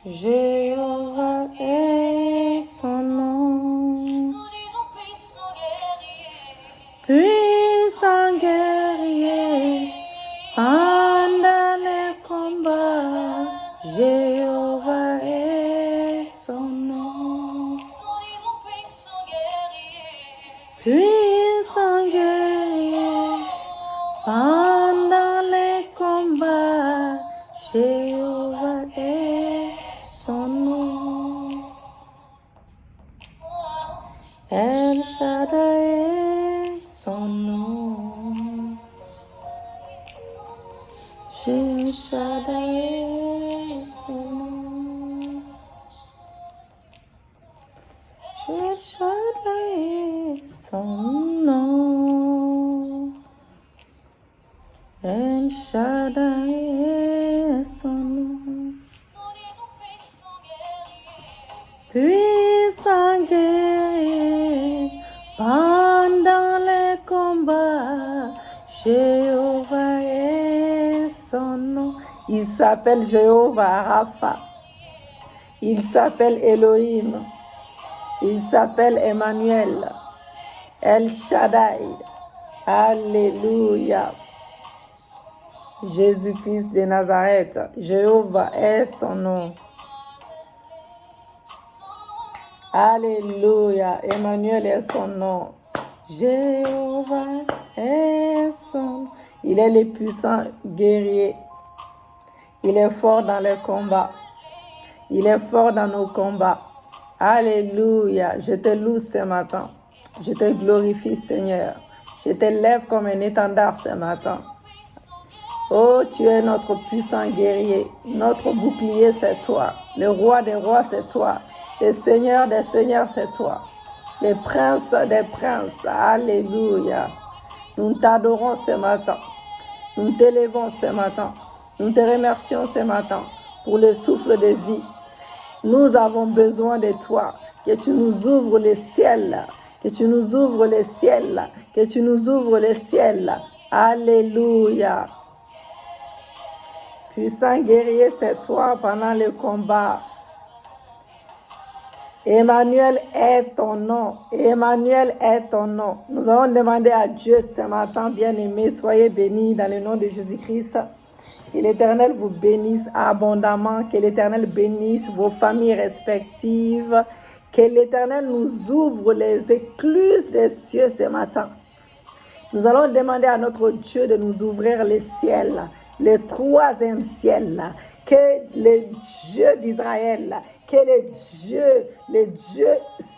Jéhovah est son nom. Puissant guerrier, pendant les combats, Jéhovah est son nom. Puissant guerrier, pendant les combats, Jéhovah est son nom. El Shaddai est son nom. El Shaddai est son nom. El Shaddai est son nom. El Shaddai est son nom. Puissant guerrier, pendant les combats, Jéhovah est son nom. Il s'appelle Jéhovah Rapha. Il s'appelle Elohim. Il s'appelle Emmanuel. El Shaddai. Alléluia. Jésus-Christ de Nazareth. Jéhovah est son nom. Alléluia. Emmanuel est son nom. Jéhovah est son nom. Il est le puissant guerrier. Il est fort dans les combats. Il est fort dans nos combats. Alléluia. Je te loue ce matin. Je te glorifie, Seigneur. Je te lève comme un étendard ce matin. Oh, tu es notre puissant guerrier. Notre bouclier, c'est toi. Le roi des rois, c'est toi. Le Seigneur des seigneurs, c'est toi. Le prince des princes. Alléluia. Nous t'adorons ce matin. Nous t'élevons ce matin. Nous te remercions ce matin pour le souffle de vie. Nous avons besoin de toi. Que tu nous ouvres le ciel. Que tu nous ouvres le ciel. Que tu nous ouvres le ciel. Alléluia. Puissant guerrier, c'est toi pendant le combat. Emmanuel est ton nom. Emmanuel est ton nom. Nous allons demander à Dieu ce matin, bien-aimés, soyez bénis dans le nom de Jésus-Christ. Que l'Éternel vous bénisse abondamment. Que l'Éternel bénisse vos familles respectives. Que l'Éternel nous ouvre les écluses des cieux ce matin. Nous allons demander à notre Dieu de nous ouvrir les ciels, le troisième ciel, que le Dieu d'Israël, que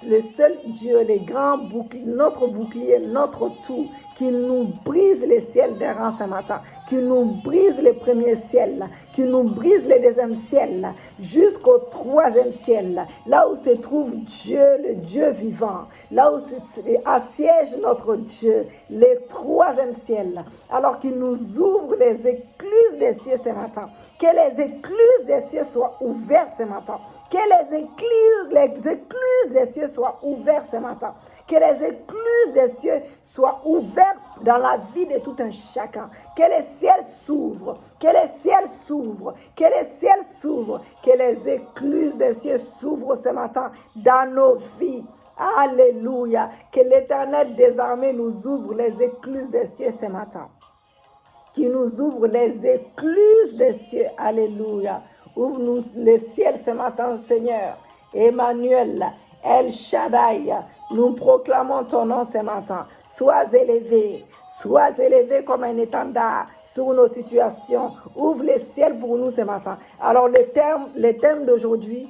le seul Dieu, le grand bouclier, notre tout, qui nous brise les ciels d'errant ce matin, qui nous brise les premiers ciels, qui nous brise les deuxièmes ciels, jusqu'au troisième ciel, là où se trouve Dieu, le Dieu vivant, là où assiège notre Dieu, le troisième ciel, alors qu'il nous ouvre les écluses des cieux ce matin, que les écluses des cieux soient ouvertes ce matin, que les écluses des cieux soient ouvertes ce matin. Que les écluses des cieux soient ouvertes dans la vie de tout un chacun. Que les ciels s'ouvrent. Que les ciels s'ouvrent. Que les ciels s'ouvrent. Que les écluses des cieux s'ouvrent ce matin dans nos vies. Alléluia. Que l'Éternel des armées nous ouvre les écluses des cieux ce matin. Qui nous ouvre les écluses des cieux. Alléluia. Ouvre-nous les ciels ce matin, Seigneur. Emmanuel, El Shaddai, nous proclamons ton nom ce matin. Sois élevé comme un étendard sur nos situations. Ouvre les ciels pour nous ce matin. Alors, le thème d'aujourd'hui,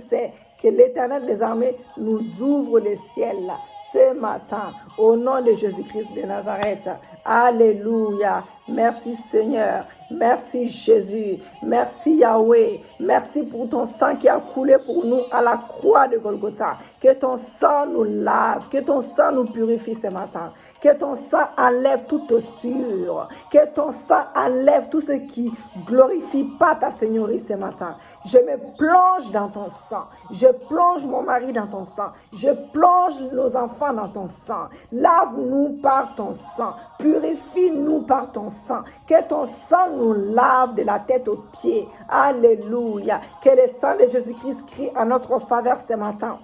c'est que l'Éternel des armées nous ouvre les ciels ce matin, au nom de Jésus-Christ de Nazareth. Alléluia. Merci Seigneur. Merci Jésus. Merci Yahweh. Merci pour ton sang qui a coulé pour nous à la croix de Golgotha. Que ton sang nous lave. Que ton sang nous purifie ce matin. Que ton sang enlève toute osure. Que ton sang enlève tout ce qui glorifie pas ta Seigneurie ce matin. Je me plonge dans ton sang. Je plonge mon mari dans ton sang. Je plonge nos enfants dans ton sang. Lave-nous par ton sang. Purifie-nous par ton sang. Que ton sang nous lave de la tête aux pieds. Alléluia. Que le sang de Jésus-Christ crie en notre faveur ce matin.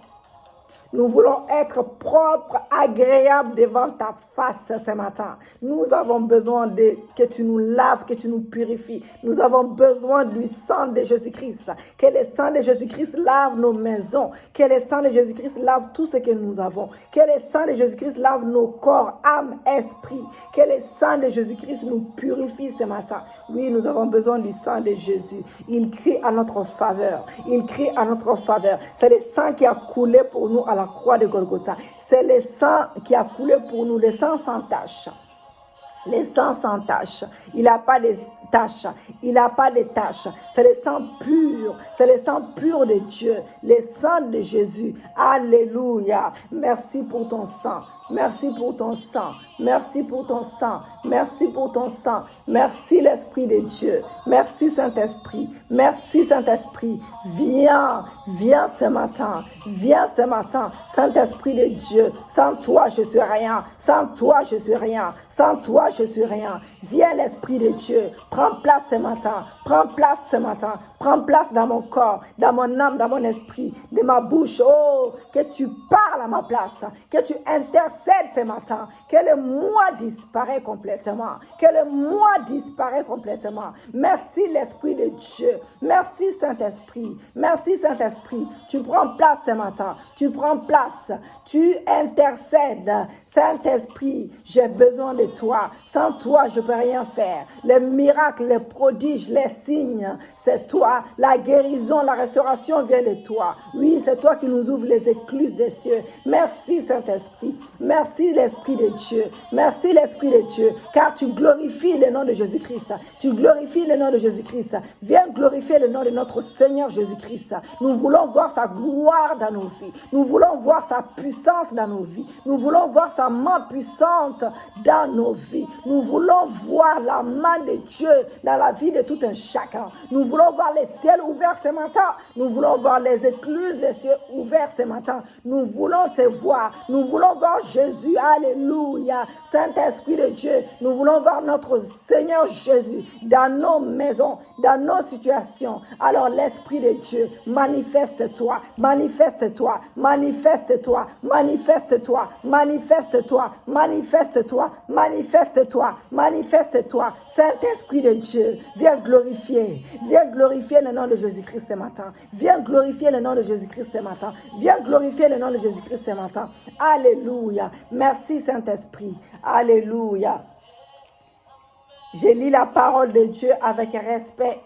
Nous voulons être propres, agréables devant ta face ce matin. Nous avons besoin que tu nous laves, que tu nous purifies. Nous avons besoin du sang de Jésus-Christ. Que le sang de Jésus-Christ lave nos maisons. Que le sang de Jésus-Christ lave tout ce que nous avons. Que le sang de Jésus-Christ lave nos corps, âme, esprit. Que le sang de Jésus-Christ nous purifie ce matin. Oui, nous avons besoin du sang de Jésus. Il crie à notre faveur. Il crie à notre faveur. C'est le sang qui a coulé pour nous à la croix de Golgotha. C'est le sang qui a coulé pour nous, le sang sans tache. Le sang sans tache. Il n'a pas de tache. Il n'a pas de tache. C'est le sang pur. C'est le sang pur de Dieu. Le sang de Jésus. Alléluia. Merci pour ton sang. Merci pour ton sang. Merci pour ton sang. Merci pour ton sang. Merci l'Esprit de Dieu. Merci Saint-Esprit. Merci Saint-Esprit. Viens, viens ce matin. Viens ce matin. Saint-Esprit de Dieu. Sans toi, je suis rien. Sans toi, je suis rien. Sans toi, je suis rien. Viens l'Esprit de Dieu. Prends place ce matin. Prends place ce matin. Prends place dans mon corps, dans mon âme, dans mon esprit, de ma bouche. Oh, que tu parles à ma place. Que tu intercèdes ce matin. Que le moi disparaît complètement. Que le moi disparaît complètement. Merci l'Esprit de Dieu. Merci Saint-Esprit. Merci Saint-Esprit. Tu prends place ce matin. Tu prends place. Tu intercèdes. Saint-Esprit, j'ai besoin de toi. Sans toi, je ne peux rien faire. Les miracles, les prodiges, les signes, c'est toi. La guérison, la restauration vient de toi. Oui, c'est toi qui nous ouvres les écluses des cieux. Merci Saint-Esprit. Merci l'Esprit de Dieu. Merci l'Esprit de Dieu. Car tu glorifies le nom de Jésus-Christ. Tu glorifies le nom de Jésus-Christ. Viens glorifier le nom de notre Seigneur Jésus-Christ. Nous voulons voir sa gloire dans nos vies. Nous voulons voir sa puissance dans nos vies. Nous voulons voir sa main puissante dans nos vies. Nous voulons voir la main de Dieu dans la vie de tout un chacun. Nous voulons voir les ciels ouverts ce matin. Nous voulons voir les écluses des cieux ouverts ce matin. Nous voulons te voir. Nous voulons voir Jésus. Alléluia. Saint-Esprit de Dieu, nous voulons voir notre Seigneur Jésus dans nos maisons, dans nos situations. Alors l'Esprit de Dieu, manifeste-toi, manifeste-toi, manifeste-toi, manifeste-toi, manifeste-toi, manifeste-toi, manifeste-toi, manifeste-toi. Saint-Esprit de Dieu, viens glorifier le nom de Jésus-Christ ce matin. Viens glorifier le nom de Jésus-Christ ce matin. Viens glorifier le nom de Jésus-Christ ce matin. Alléluia. Merci Saint-Esprit. Alléluia. Je lis la parole de Dieu avec respect.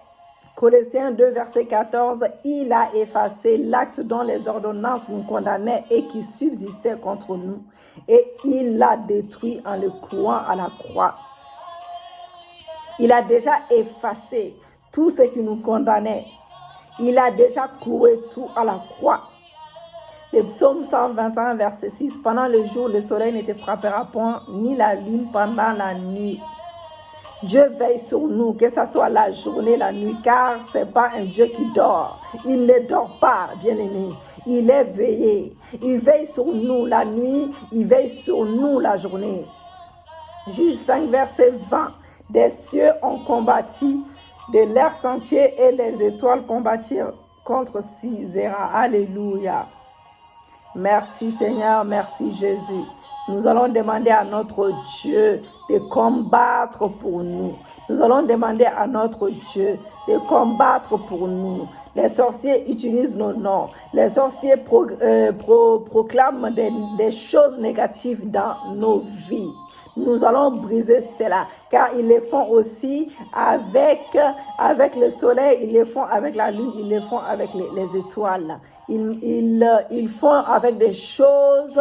Colossiens 2, verset 14, il a effacé l'acte dont les ordonnances nous condamnaient et qui subsistait contre nous. Et il l'a détruit en le clouant à la croix. Il a déjà effacé tout ce qui nous condamnait. Il a déjà cloué tout à la croix. Le psaume 121, verset 6, pendant le jour, le soleil ne te frappera point, ni la lune pendant la nuit. Dieu veille sur nous, que ce soit la journée, la nuit, car ce n'est pas un Dieu qui dort. Il ne dort pas, bien-aimé. Il est veillé. Il veille sur nous la nuit, il veille sur nous la journée. Juge 5, verset 20. Des cieux ont combattu de l'air sentier et les étoiles combattirent contre Sisera. Alléluia. Merci Seigneur, merci Jésus. Nous allons demander à notre Dieu de combattre pour nous. Nous allons demander à notre Dieu de combattre pour nous. Les sorciers utilisent nos noms. Les sorciers proclament des choses négatives dans nos vies. Nous allons briser cela, car ils le font aussi avec le soleil, ils le font avec la lune, ils le font avec les étoiles. Ils font avec des choses.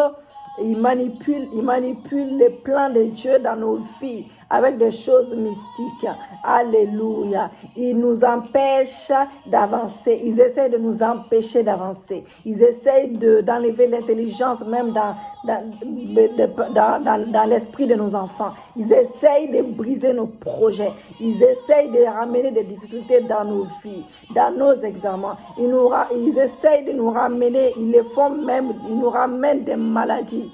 Ils manipulent les plans de Dieu dans nos vies avec des choses mystiques. Alléluia. Ils nous empêchent d'avancer. Ils essaient de nous empêcher d'avancer. Ils essayent d'enlever l'intelligence même dans l'esprit de nos enfants. Ils essayent de briser nos projets. Ils essayent de ramener des difficultés dans nos vies, dans nos examens. Ils essayent de nous ramener, ils le font même, ils nous ramènent des maladies,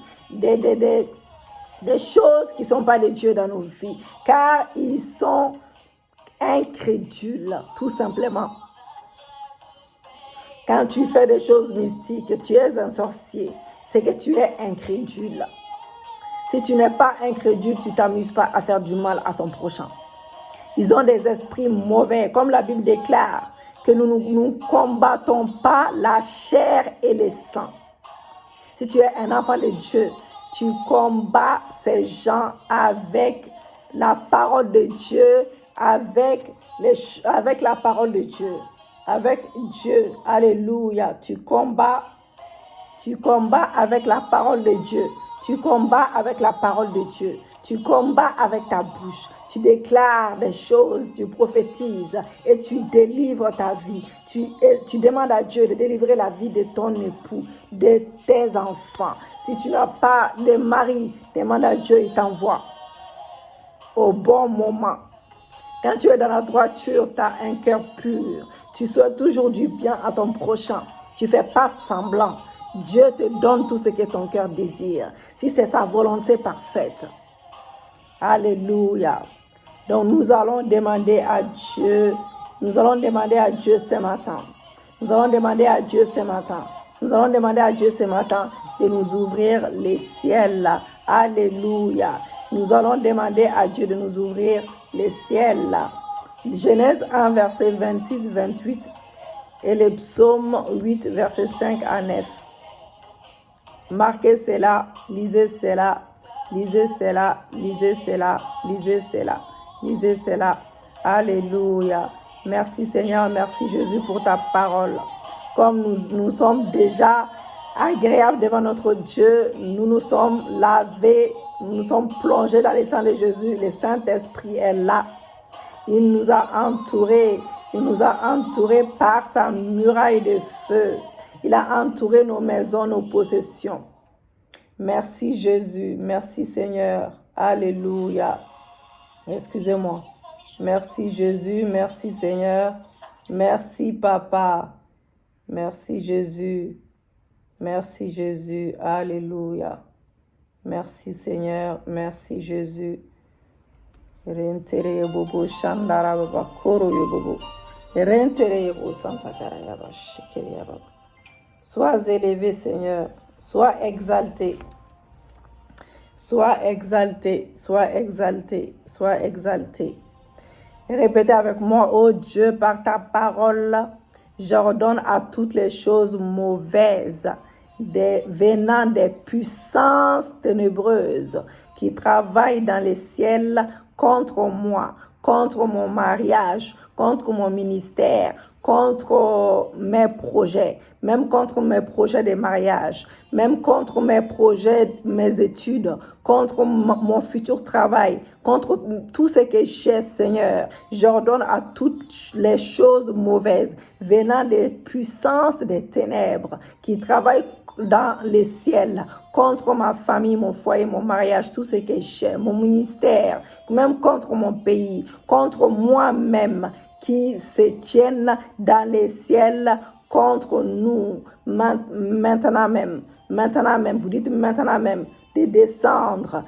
des choses qui ne sont pas de Dieu dans nos vies, car ils sont incrédule, tout simplement. Quand tu fais des choses mystiques, tu es un sorcier, c'est que tu es incrédule. Si tu n'es pas incrédule, tu ne t'amuses pas à faire du mal à ton prochain. Ils ont des esprits mauvais, comme la Bible déclare, que nous ne combattons pas la chair et le sang. Si tu es un enfant de Dieu, tu combats ces gens avec la parole de Dieu, avec la parole de Dieu, avec Dieu. Alléluia. Tu combats avec la parole de Dieu. Tu combats avec la parole de Dieu. Tu combats avec ta bouche. Tu déclares des choses, tu prophétises et tu délivres ta vie. Tu demandes à Dieu de délivrer la vie de ton époux, de tes enfants. Si tu n'as pas de mari, demande à Dieu, il t'envoie au bon moment. Quand tu es dans la droiture, tu as un cœur pur. Tu souhaites toujours du bien à ton prochain. Tu ne fais pas semblant. Dieu te donne tout ce que ton cœur désire. Si c'est sa volonté parfaite. Alléluia. Donc nous allons demander à Dieu. Nous allons demander à Dieu ce matin. Nous allons demander à Dieu ce matin. Nous allons demander à Dieu ce matin de nous ouvrir les ciels. Alléluia. Nous allons demander à Dieu de nous ouvrir les ciels. Genèse 1, verset 26-28 et le psaume 8, verset 5 à 9. Marquez cela, lisez cela, lisez cela, lisez cela, lisez cela, lisez cela. Alléluia. Merci Seigneur, merci Jésus pour ta parole. Comme nous sommes déjà agréables devant notre Dieu, nous nous sommes lavés, nous nous sommes plongés dans le sang de Jésus. Le Saint-Esprit est là. Il nous a entourés. Il nous a entourés par sa muraille de feu. Il a entouré nos maisons, nos possessions. Merci Jésus. Merci Seigneur. Alléluia. Excusez-moi. Merci Jésus. Merci Seigneur. Merci Papa. Merci Jésus. Merci Jésus. Alléluia. Merci Seigneur. Merci Jésus. Rentere bobo shandara baba koro yobobo. Rentere yobo santa karayaba shikeli yaba. Sois élevé Seigneur, sois exalté. Sois exalté, sois exalté, sois exalté. Et répétez avec moi, ô Dieu, par ta parole, j'ordonne à toutes les choses mauvaises venant des puissances ténébreuses qui travaillent dans les ciels contre moi, contre mon mariage, contre mon ministère, contre mes projets, même contre mes projets de mariage, même contre mes projets, mes études, contre mon futur travail, contre tout ce que j'ai, Seigneur. J'ordonne à toutes les choses mauvaises venant des puissances des ténèbres qui travaillent dans les ciels contre ma famille, mon foyer, mon mariage, tout ce que j'ai, mon ministère, même contre mon pays, contre moi-même, qui se tiennent dans les ciels contre nous, maintenant même, vous dites maintenant même, de descendre,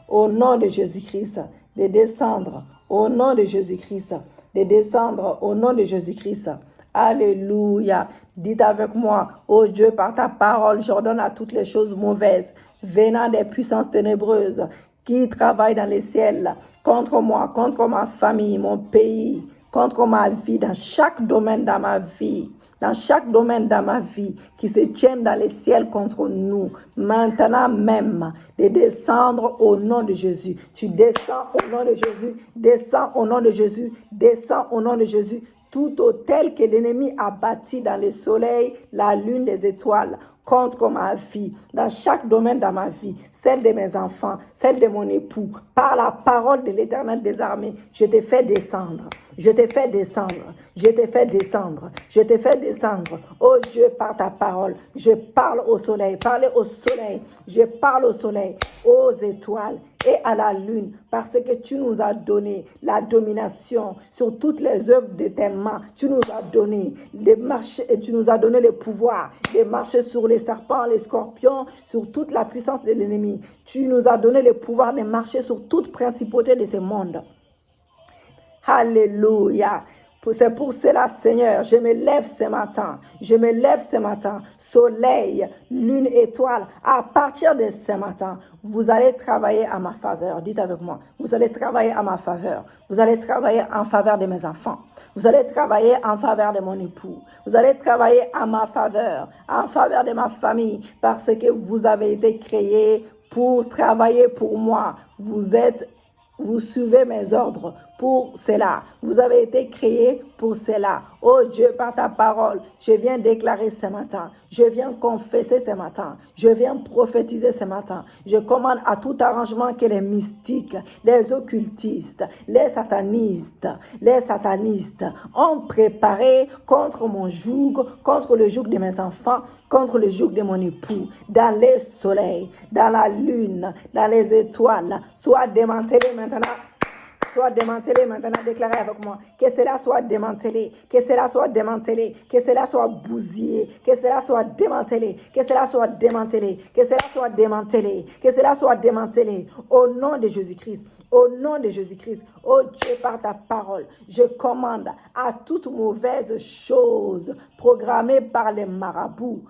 au nom de Jésus-Christ, de descendre, au nom de Jésus-Christ, de descendre, au nom de Jésus-Christ. Alléluia. Dites avec moi, ô Dieu, par ta parole, j'ordonne à toutes les choses mauvaises venant des puissances ténébreuses qui travaillent dans les ciels contre moi, contre ma famille, mon pays, contre ma vie, dans chaque domaine dans ma vie. Dans chaque domaine dans ma vie, qui se tiennent dans les ciels contre nous, maintenant même, de descendre au nom de Jésus. Tu descends au nom de Jésus, descends au nom de Jésus, descends au nom de Jésus. Tout hôtel que l'ennemi a bâti dans le soleil, la lune, les étoiles, contre ma vie, dans chaque domaine dans ma vie, celle de mes enfants, celle de mon époux, par la parole de l'Éternel des armées, je te fais descendre. Je te fais descendre, je te fais descendre, je te fais descendre. Oh Dieu, par ta parole, je parle au soleil, parlez au soleil, je parle au soleil, aux étoiles et à la lune, parce que tu nous as donné la domination sur toutes les œuvres de tes mains. Tu nous as donné tu nous as donné le pouvoir de marcher sur les serpents, les scorpions, sur toute la puissance de l'ennemi. Tu nous as donné le pouvoir de marcher sur toute principauté de ce monde. Alléluia. C'est pour cela, Seigneur, je me lève ce matin. Je me lève ce matin. Soleil, lune, étoile. À partir de ce matin, vous allez travailler à ma faveur. Dites avec moi. Vous allez travailler à ma faveur. Vous allez travailler en faveur de mes enfants. Vous allez travailler en faveur de mon époux. Vous allez travailler à ma faveur, en faveur de ma famille, parce que vous avez été créés pour travailler pour moi. Vous suivez mes ordres pour cela. Vous avez été créés pour cela. Oh Dieu, par ta parole, je viens déclarer ce matin. Je viens confesser ce matin. Je viens prophétiser ce matin. Je commande à tout arrangement que les mystiques, les occultistes, les satanistes ont préparé contre mon joug, contre le joug de mes enfants, contre le joug de mon époux, dans les soleils, dans la lune, dans les étoiles, soit démantelé maintenant. Soit démantelé maintenant, déclarez avec moi. Que cela soit démantelé, que cela soit démantelé, que cela soit bousillé, que cela soit démantelé, que cela soit démantelé, que cela soit démantelé, que cela soit démantelé. Au nom de Jésus-Christ, au nom de Jésus-Christ, oh Dieu, par ta parole, je commande à toute mauvaise chose programmée par les marabouts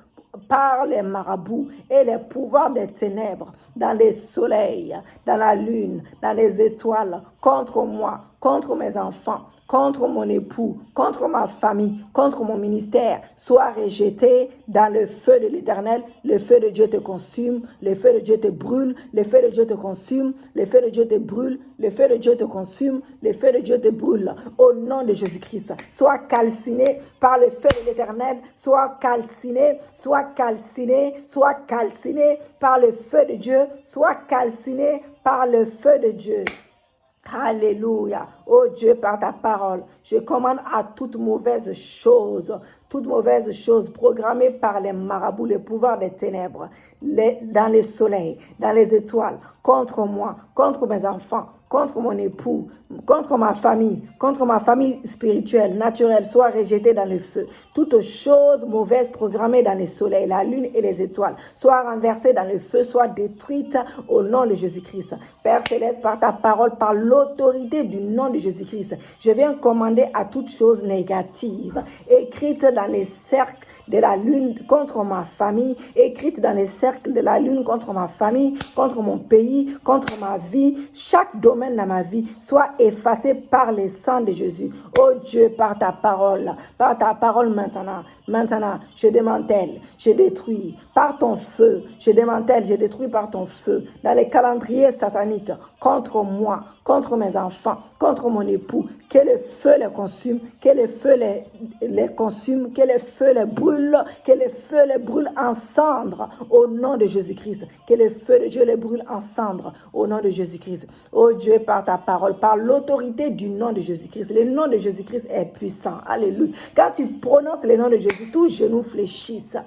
et les pouvoirs des ténèbres, dans les soleils, dans la lune, dans les étoiles, contre moi, contre mes enfants, contre mon époux, contre ma famille, contre mon ministère, soit rejeté dans le feu de l'Éternel. Le feu de Dieu te consume, le feu de Dieu te brûle, le feu de Dieu te consume, le feu de Dieu te brûle, le feu de Dieu te consume, le feu de Dieu te brûle. Au nom de Jésus-Christ, sois calciné par le feu de l'Éternel, sois calciné, sois calciné, sois calciné par le feu de Dieu, sois calciné par le feu de Dieu. Alléluia. Oh Dieu, par ta parole, je commande à toute mauvaise chose programmée par les marabouts, les pouvoirs des ténèbres, dans les soleils, dans les étoiles, contre moi, contre mes enfants, contre mon époux, contre ma famille spirituelle, naturelle, soit rejetée dans le feu. Toute chose mauvaise programmée dans les soleils, la lune et les étoiles, soit renversée dans le feu, soit détruite au nom de Jésus-Christ. Père Céleste, par ta parole, par l'autorité du nom de Jésus-Christ, je viens commander à toute chose négative, écrite dans les cercles de la lune contre ma famille, écrite dans les cercles de la lune contre ma famille, contre mon pays, contre ma vie, chaque domaine de ma vie soit effacé par le sang de Jésus. Oh Dieu, par ta parole maintenant, je démantèle, je détruis par ton feu, je démantèle, je détruis par ton feu, dans les calendriers sataniques, contre moi, contre mes enfants, contre mon époux, que le feu les consume, que le feu les consume, que le feu les brûle, que le feu les brûle en cendres, au nom de Jésus-Christ, que le feu de Dieu les brûle en cendres, au nom de Jésus-Christ. Oh Dieu, par ta parole, par l'autorité du nom de Jésus-Christ, le nom de Jésus-Christ est puissant, alléluia. Quand tu prononces le nom de Jésus, tous genoux fléchissent.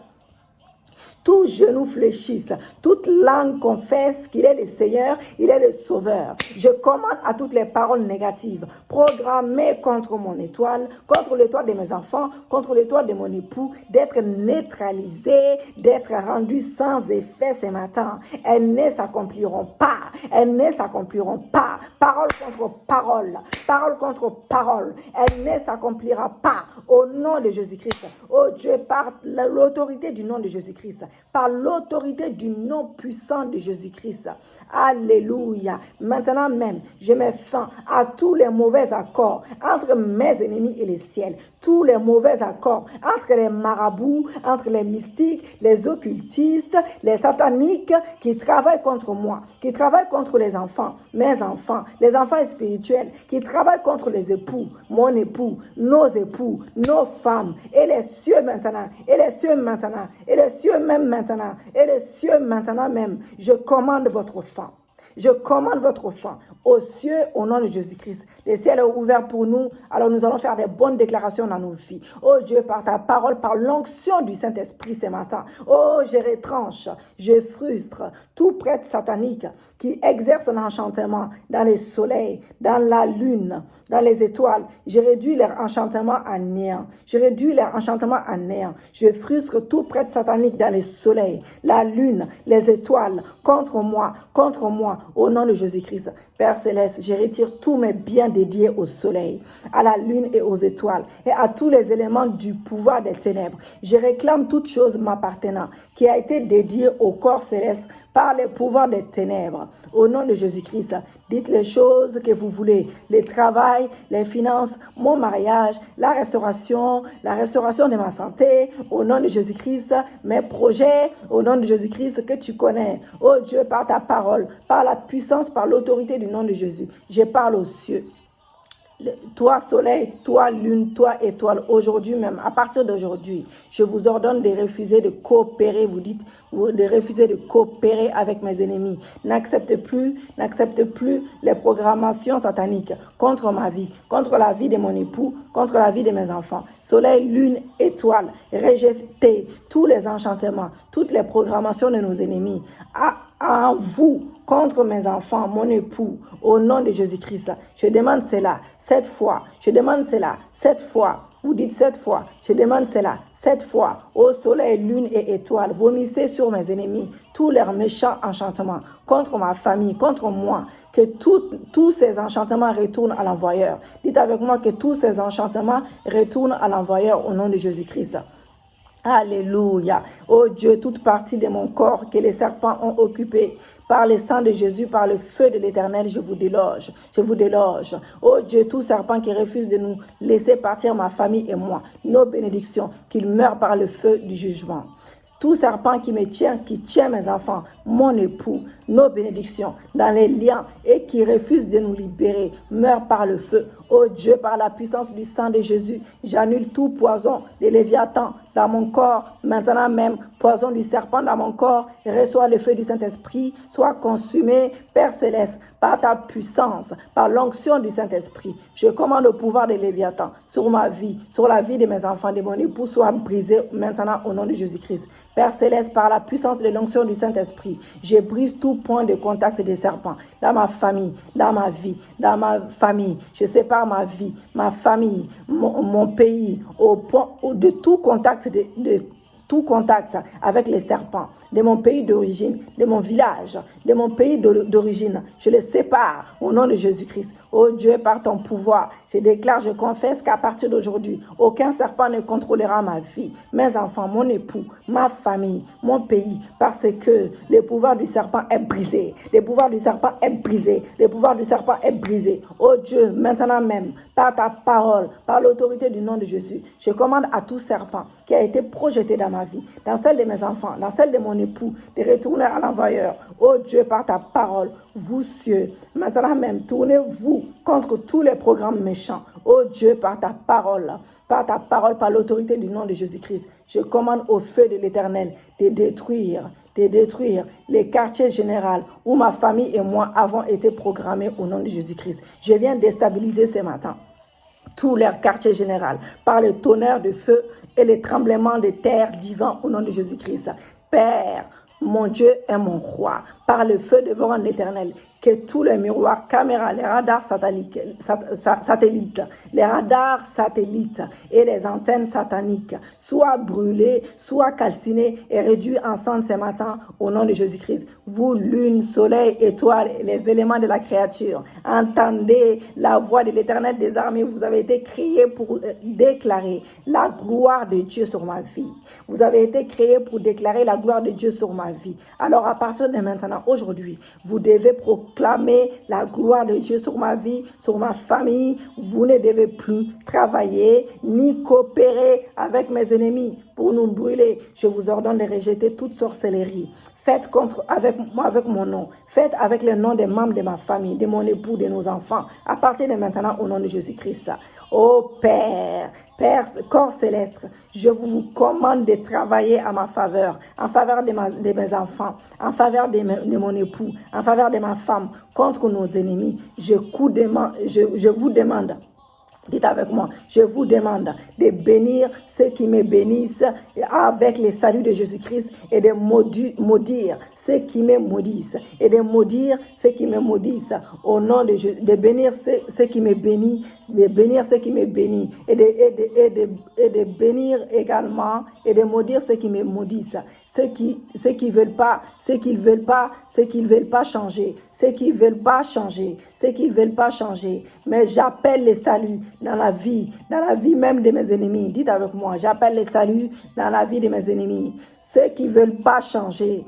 Tous genoux fléchissent, toute langue confesse qu'il est le Seigneur, il est le Sauveur. Je commande à toutes les paroles négatives programmées contre mon étoile, contre l'étoile de mes enfants, contre l'étoile de mon époux, d'être neutralisées, d'être rendues sans effet ce matin. Elles ne s'accompliront pas, elles ne s'accompliront pas. Parole contre parole, parole contre parole, elle ne s'accomplira pas au nom de Jésus-Christ. Oh Dieu, par l'autorité du nom de Jésus-Christ, par l'autorité du nom puissant de Jésus-Christ. Alléluia. Maintenant même, je mets fin à tous les mauvais accords entre mes ennemis et les ciels. Tous les mauvais accords entre les marabouts, entre les mystiques, les occultistes, les sataniques qui travaillent contre moi, qui travaillent contre les enfants, mes enfants, les enfants spirituels, qui travaillent contre les époux, mon époux, nos femmes, et les cieux maintenant, et les cieux maintenant, et les cieux même maintenant, et les cieux maintenant même. Je commande votre fin. Je commande votre fin aux cieux au nom de Jésus-Christ. Les ciels sont ouverts pour nous, alors nous allons faire des bonnes déclarations dans nos vies. Oh Dieu, par ta parole, par l'onction du Saint-Esprit ce matin. Oh, je retranche, je frustre tout prêtre satanique qui exerce un enchantement dans les soleils, dans la lune, dans les étoiles. Je réduis leur enchantement à néant. Je réduis leur enchantement à néant. Je frustre tout prêtre satanique dans les soleils, la lune, les étoiles, contre moi, au nom de Jésus-Christ. Père Céleste, je retire tous mes biens dédiés au soleil, à la lune et aux étoiles, et à tous les éléments du pouvoir des ténèbres. Je réclame toute chose m'appartenant, qui a été dédiée au corps céleste par les pouvoirs des ténèbres. Au nom de Jésus-Christ, dites les choses que vous voulez. Le travail, les finances, mon mariage, la restauration de ma santé. Au nom de Jésus-Christ, mes projets. Au nom de Jésus-Christ que tu connais. Oh Dieu, par ta parole, par la puissance, par l'autorité du nom de Jésus, je parle aux cieux. Toi soleil, toi lune, toi étoile, aujourd'hui même, à partir d'aujourd'hui, je vous ordonne de refuser de coopérer, de refuser de coopérer avec mes ennemis. N'acceptez plus les programmations sataniques contre ma vie, contre la vie de mon époux, contre la vie de mes enfants. Soleil, lune, étoile, rejetez tous les enchantements, toutes les programmations de nos ennemis. À vous, contre mes enfants, mon époux, au nom de Jésus-Christ. Je demande cela 7 fois. Je demande cela 7 fois. Vous dites 7 fois. Je demande cela 7 fois. Ô soleil, lune et étoiles, vomissez sur mes ennemis tous leurs méchants enchantements contre ma famille, contre moi. Que tous ces enchantements retournent à l'envoyeur. Dites avec moi que tous ces enchantements retournent à l'envoyeur au nom de Jésus-Christ. Alléluia. Oh Dieu, toute partie de mon corps que les serpents ont occupé, par le sang de Jésus, par le feu de l'Éternel, je vous déloge. Je vous déloge. Oh Dieu, tout serpent qui refuse de nous laisser partir, ma famille et moi, nos bénédictions, qu'il meure par le feu du jugement. Tout serpent qui tient mes enfants, mon époux, nos bénédictions, dans les liens et qui refuse de nous libérer, meurt par le feu. Oh Dieu, par la puissance du sang de Jésus, j'annule tout poison de Léviathan dans mon corps, maintenant même, poison du serpent dans mon corps, reçois le feu du Saint-Esprit, sois consumé, Père Céleste, par ta puissance, par l'onction du Saint-Esprit. Je commande le pouvoir de Léviathan sur ma vie, sur la vie de mes enfants, de mon époux, soit brisé maintenant au nom de Jésus-Christ. Père Céleste, par la puissance de l'onction du Saint-Esprit, je brise tout point de contact des serpents dans ma famille, dans ma vie, dans ma famille. Je sépare ma vie, ma famille, mon pays, au point de tout contact tout contact avec les serpents de mon pays d'origine, de mon village, de mon pays d'origine. Je les sépare au nom de Jésus-Christ. Oh Dieu, par ton pouvoir, je déclare, je confesse qu'à partir d'aujourd'hui, aucun serpent ne contrôlera ma vie, mes enfants, mon époux, ma famille, mon pays, parce que le pouvoir du serpent est brisé. Le pouvoir du serpent est brisé. Le pouvoir du serpent est brisé. Oh Dieu, maintenant même, par ta parole, par l'autorité du nom de Jésus, je commande à tout serpent qui a été projeté dans ma vie, dans celle de mes enfants, dans celle de mon époux, de retourner à l'envoyeur. Oh Dieu, par ta parole, vous cieux, maintenant même, tournez-vous contre tous les programmes méchants. Oh Dieu, par ta parole, par l'autorité du nom de Jésus-Christ, je commande au feu de l'Éternel de détruire les quartiers généraux où ma famille et moi avons été programmés au nom de Jésus-Christ. Je viens déstabiliser ce matin tous leurs quartiers généraux par le tonnerre de feu et les tremblements de terre divins au nom de Jésus-Christ. Père, mon Dieu est mon roi, par le feu devant l'Éternel, que tous les miroirs, caméras, les radars satellites, et les antennes sataniques soient brûlés, soient calcinés et réduits en cendres ce matin au nom de Jésus-Christ. Vous, lune, soleil, étoiles, les éléments de la créature, entendez la voix de l'Éternel des armées. Vous avez été créés pour déclarer la gloire de Dieu sur ma vie. Vous avez été créés pour déclarer la gloire de Dieu sur ma vie. Alors à partir de maintenant, aujourd'hui, vous devez proclamer la gloire de Dieu sur ma vie, sur ma famille. Vous ne devez plus travailler ni coopérer avec mes ennemis pour nous brûler. Je vous ordonne de rejeter toute sorcellerie, Faites avec mon nom. Faites avec le nom des membres de ma famille, de mon époux, de nos enfants. À partir de maintenant, au nom de Jésus-Christ. Oh Père, corps céleste, je vous commande de travailler à ma faveur, en faveur de mes enfants, en faveur de mon époux, en faveur de ma femme, contre nos ennemis. Je vous demande. Dites avec moi, je vous demande de bénir ceux qui me bénissent avec le salut de Jésus-Christ et de maudire ceux qui me maudissent et de maudire ceux qui me maudissent au nom de Jésus, de bénir ceux qui me bénissent, de bénir ceux qui me bénissent et de bénir également et de maudire ceux qui me maudissent. Ceux qui veulent pas changer, ceux qui veulent pas changer, mais j'appelle le salut dans la vie même de mes ennemis. Dites avec moi, j'appelle le salut dans la vie de mes ennemis. Ceux qui veulent pas changer,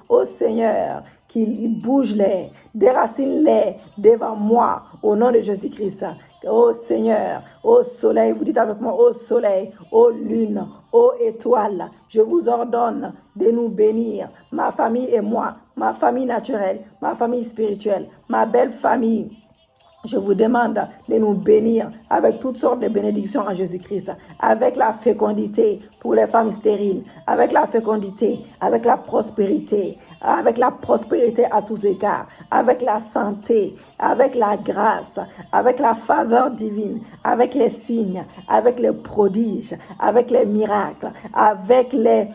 ô Seigneur, qu'ils bougent-les, déracine-les devant moi, au nom de Jésus-Christ. Ô Seigneur, ô soleil, vous dites avec moi, ô soleil, ô lune, ô étoile, je vous ordonne de nous bénir, ma famille et moi, ma famille naturelle, ma famille spirituelle, ma belle famille. Je vous demande de nous bénir avec toutes sortes de bénédictions en Jésus-Christ, avec la fécondité pour les femmes stériles, avec la fécondité, avec la prospérité à tous égards, avec la santé, avec la grâce, avec la faveur divine, avec les signes, avec les prodiges, avec les miracles, avec les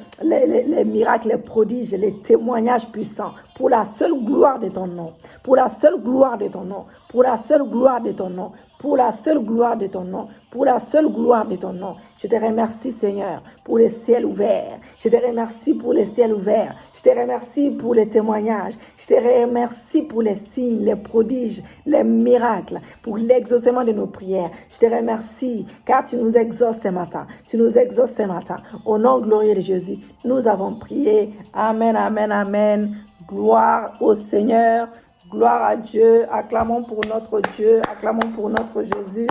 miracles, les prodiges, les témoignages puissants, pour la seule gloire de ton nom, pour la seule gloire de ton nom, pour la seule gloire de ton nom, pour la seule gloire de ton nom, pour la seule gloire de ton nom. Je te remercie, Seigneur, pour les ciels ouverts. Je te remercie pour les ciels ouverts. Je te remercie pour les témoignages. Je te remercie pour les signes, les prodiges, les miracles, pour l'exaucement de nos prières. Je te remercie car tu nous exauces ce matin. Tu nous exauces ce matin. Au nom glorieux de Jésus, nous avons prié. Amen, amen, amen. Gloire au Seigneur. Gloire à Dieu, acclamons pour notre Dieu, acclamons pour notre Jésus,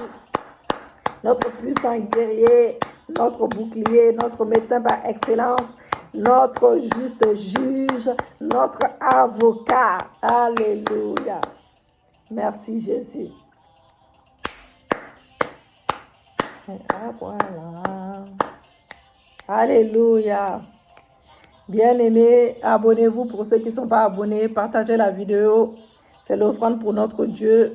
notre puissant guerrier, notre bouclier, notre médecin par excellence, notre juste juge, notre avocat. Alléluia. Merci Jésus. Voilà. Alléluia. Bien-aimés, abonnez-vous pour ceux qui ne sont pas abonnés, partagez la vidéo. C'est l'offrande pour notre Dieu.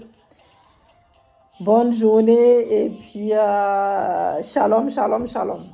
Bonne journée et puis shalom, shalom, shalom.